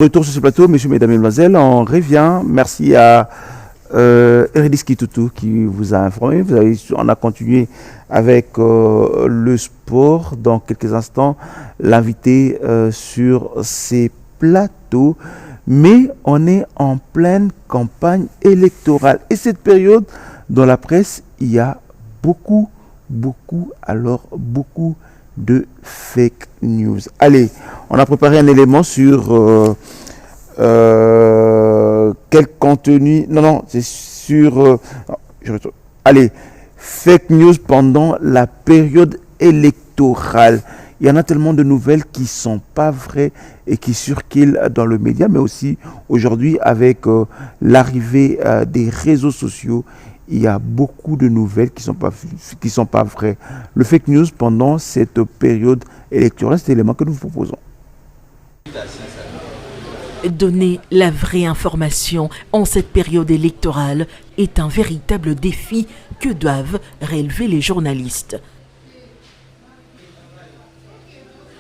Retour sur ce plateau, messieurs, mesdames, mesdemoiselles, on revient. Merci à Eurydice Kitutu qui vous a informé. On a continué avec le sport. Dans quelques instants, l'invité sur ces plateaux. Mais on est en pleine campagne électorale. Et cette période, dans la presse, il y a beaucoup de fake news. Allez, on a préparé un élément sur quel contenu. Non, c'est sur. Allez, fake news pendant la période électorale. Il y en a tellement de nouvelles qui ne sont pas vraies et qui circulent dans le média, mais aussi aujourd'hui avec l'arrivée des réseaux sociaux. Il y a beaucoup de nouvelles qui sont pas vraies. Le fake news pendant cette période électorale, c'est l'élément que nous vous proposons. Donner la vraie information en cette période électorale est un véritable défi que doivent relever les journalistes.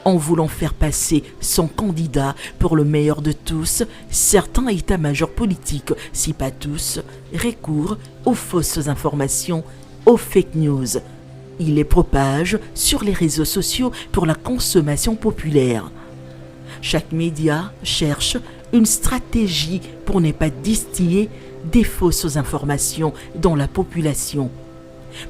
En voulant faire passer son candidat pour le meilleur de tous, certains états-majors politiques, si pas tous, recourent aux fausses informations, aux fake news. Ils les propagent sur les réseaux sociaux pour la consommation populaire. Chaque média cherche une stratégie pour ne pas distiller des fausses informations dans la population.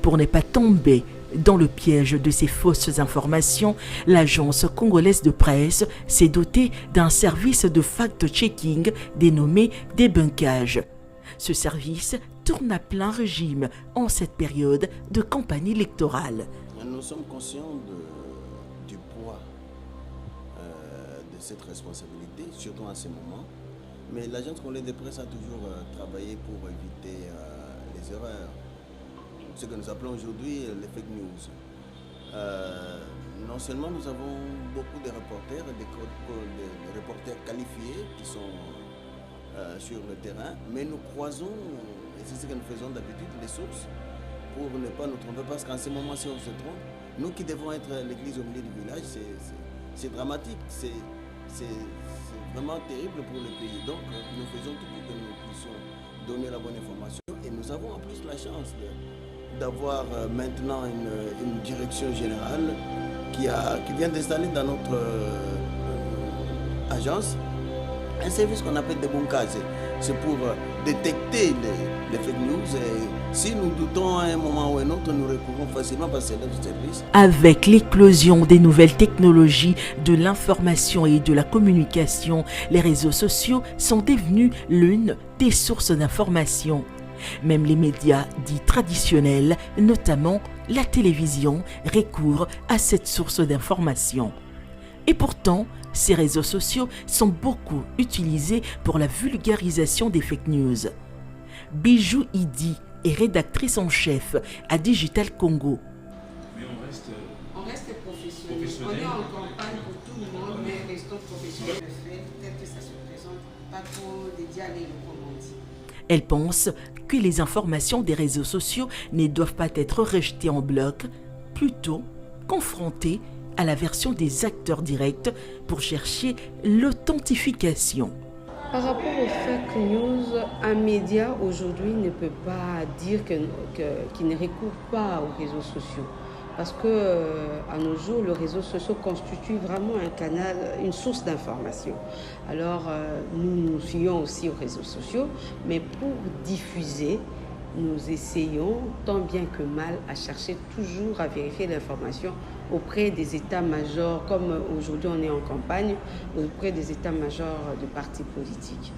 Pour ne pas tomber dans le piège de ces fausses informations, l'agence congolaise de presse s'est dotée d'un service de fact-checking dénommé débunkage. Ce service tourne à plein régime en cette période de campagne électorale. Nous sommes conscients du poids de cette responsabilité, surtout en ce moment. Mais l'agence congolaise de presse a toujours travaillé pour éviter les erreurs. Ce que nous appelons aujourd'hui les fake news. Non seulement nous avons beaucoup de reporters, des reporters qualifiés qui sont sur le terrain, mais nous croisons, et c'est ce que nous faisons d'habitude, les sources pour ne pas nous tromper, parce qu'en ce moment, si on se trompe, nous qui devons être l'église au milieu du village, c'est dramatique, c'est vraiment terrible pour le pays. Donc nous faisons tout pour que nous puissions donner la bonne information, et nous avons en plus la chance d'avoir maintenant une direction générale qui vient d'installer dans notre agence un service qu'on appelle débunkage. C'est pour détecter les fake news, et si nous doutons à un moment ou à un autre, nous recourons facilement par ce service. Avec l'éclosion des nouvelles technologies de l'information et de la communication, les réseaux sociaux sont devenus l'une des sources d'information. Même les médias dits traditionnels, notamment la télévision, recourent à cette source d'information. Et pourtant, ces réseaux sociaux sont beaucoup utilisés pour la vulgarisation des fake news. Bijou Idi est rédactrice en chef à Digital Congo. Mais on reste professionnel. On est en campagne pour tout le monde, mais restons professionnels. Peut-être que ça se présente pas trop dédié à l'électromagnétisme. Elle pense que les informations des réseaux sociaux ne doivent pas être rejetées en bloc, plutôt confrontées à la version des acteurs directs pour chercher l'authentification. Par rapport aux fake news, un média aujourd'hui ne peut pas dire qu'il ne recourt pas aux réseaux sociaux. Parce qu'à nos jours, les réseaux sociaux constituent vraiment un canal, une source d'information. Alors, nous nous fions aussi aux réseaux sociaux, mais pour diffuser, nous essayons tant bien que mal à chercher toujours à vérifier l'information auprès des états-majors, comme aujourd'hui on est en campagne, auprès des états-majors de partis politiques.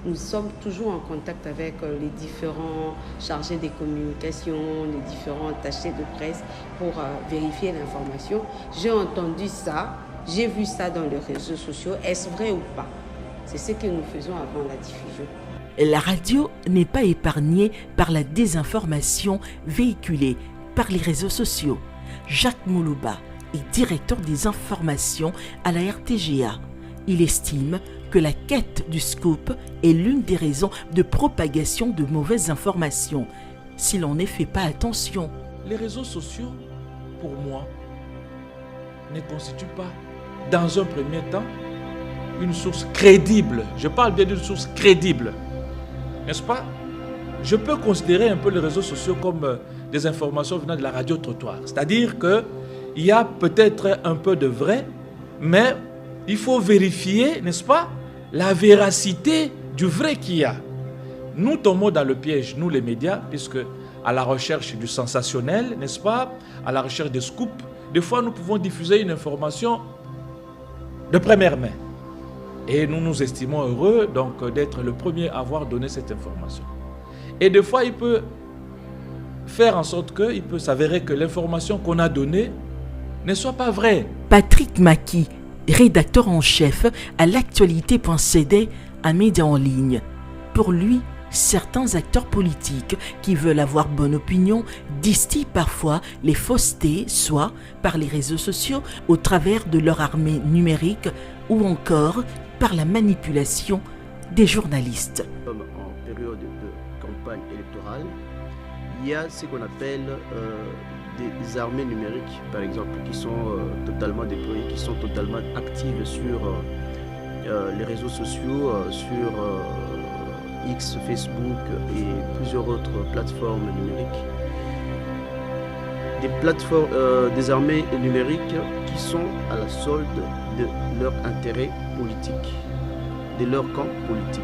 Nous sommes toujours en contact avec les différents chargés des communications, les différents attachés de presse pour vérifier l'information. J'ai entendu ça, j'ai vu ça dans les réseaux sociaux, est-ce vrai ou pas? C'est ce que nous faisons avant la diffusion. La radio n'est pas épargnée par la désinformation véhiculée par les réseaux sociaux. Jacques Moulouba est directeur des informations à la RTGA. Il estime que la quête du scoop est l'une des raisons de propagation de mauvaises informations, si l'on ne fait pas attention. Les réseaux sociaux, pour moi, ne constituent pas, dans un premier temps, une source crédible, je parle bien d'une source crédible, n'est-ce pas? Je peux considérer un peu les réseaux sociaux comme des informations venant de la radio-trottoir. C'est-à-dire qu'il y a peut-être un peu de vrai, mais il faut vérifier, n'est-ce pas, la véracité du vrai qu'il y a. Nous tombons dans le piège, nous les médias, puisque à la recherche du sensationnel, n'est-ce pas, à la recherche des scoops, des fois nous pouvons diffuser une information de première main. Et nous nous estimons heureux donc d'être le premier à avoir donné cette information. Et des fois, il peut faire en sorte qu'il peut s'avérer que l'information qu'on a donnée ne soit pas vraie. Patrick Maki, rédacteur en chef à l'actualité.cd, un média en ligne. Pour lui, certains acteurs politiques qui veulent avoir bonne opinion distillent parfois les faussetés, soit par les réseaux sociaux, au travers de leur armée numérique, ou encore par la manipulation des journalistes. En période de campagne électorale, il y a ce qu'on appelle des armées numériques, par exemple, qui sont totalement déployées, qui sont totalement actives sur les réseaux sociaux, sur X, Facebook et plusieurs autres plateformes numériques. Des armées numériques qui sont à la solde de leur intérêt politique, de leur camp politique,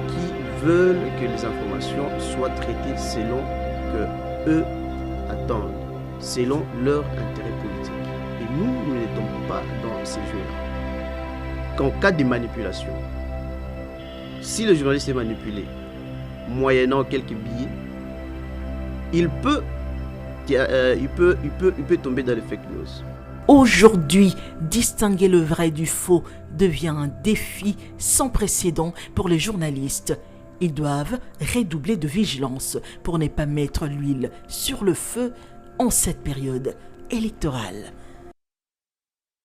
qui veulent que les informations soient traitées selon que eux attendent, selon leur intérêt politique. Et nous ne tombons pas dans ces jeux-là. Qu'en cas de manipulation, si le journaliste est manipulé, moyennant quelques billets, il peut tomber dans les fake news. Aujourd'hui, distinguer le vrai du faux devient un défi sans précédent pour les journalistes. Ils doivent redoubler de vigilance pour ne pas mettre l'huile sur le feu en cette période électorale.